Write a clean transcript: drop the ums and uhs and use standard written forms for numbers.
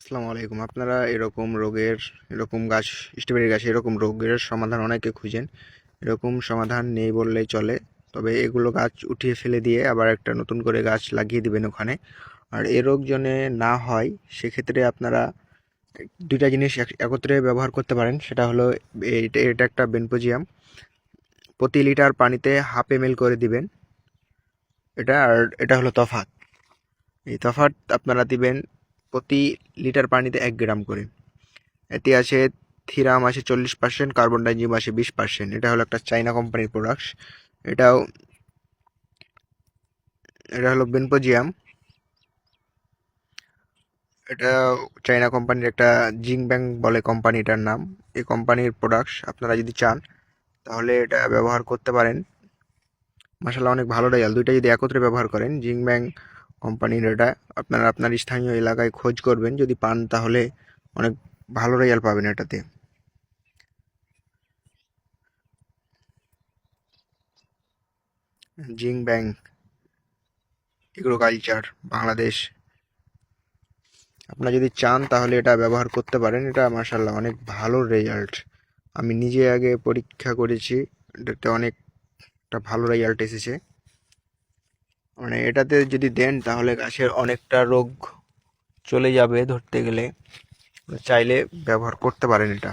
আসসালামু আলাইকুম। আপনারা এরকম গাছ, স্ট্রবেরি গাছে এরকম রোগের সমাধান অনেকে খুঁজেন। এরকম সমাধান নেই বললেই চলে। তবে এগুলো গাছ উঠিয়ে ফেলে দিয়ে আবার একটা নতুন করে গাছ লাগিয়ে দিবেন ওখানে। আর এ রোগ যেন না হয় সেক্ষেত্রে আপনারা দুইটা জিনিস একত্রে ব্যবহার করতে পারেন। সেটা হলো এটা একটা বেনপোজিয়াম, প্রতি লিটার পানিতে 1/2 ml করে দিবেন এটা। আর এটা হলো তফাৎ। এই তফাৎ আপনারা দিবেন প্রতি লিটার পানিতে 1 গ্রাম করে। এতে আছে থিরাম আছে 40%, কার্বন ডাইজিম আছে 20%। এটা হলো একটা চাইনা কোম্পানির প্রোডাক্টস। এটাও এটা হলো বেনপোজিয়াম। এটা চাইনা কোম্পানির একটা জিংব্যাং বলে কোম্পানিটার নাম। এই কোম্পানির প্রোডাক্টস আপনারা যদি চান তাহলে এটা ব্যবহার করতে পারেন। মাশাআল্লাহ অনেক ভালো রেজাল্ট। দুইটা যদি একত্রে ব্যবহার করেন, জিংব্যাং কোম্পানির এটা, আপনারা আপনার স্থানীয় এলাকায় খোঁজ করবেন, যদি পান তাহলে অনেক ভালো রেজাল্ট পাবেন এটাতে। জিংব্যাং এগ্রোকালচার বাংলাদেশ। আপনারা যদি চান তাহলে এটা ব্যবহার করতে পারেন। এটা মাশাআল্লাহ অনেক ভালো রেজাল্ট। আমি নিজে আগে পরীক্ষা করেছি, এটাতে অনেকটা ভালো রেজাল্ট এসেছে। মানে এটাতে যদি দেন তাহলে গাছের অনেকটা রোগ চলে যাবে ধরতে গেলে। চাইলে ব্যবহার করতে পারেন এটা।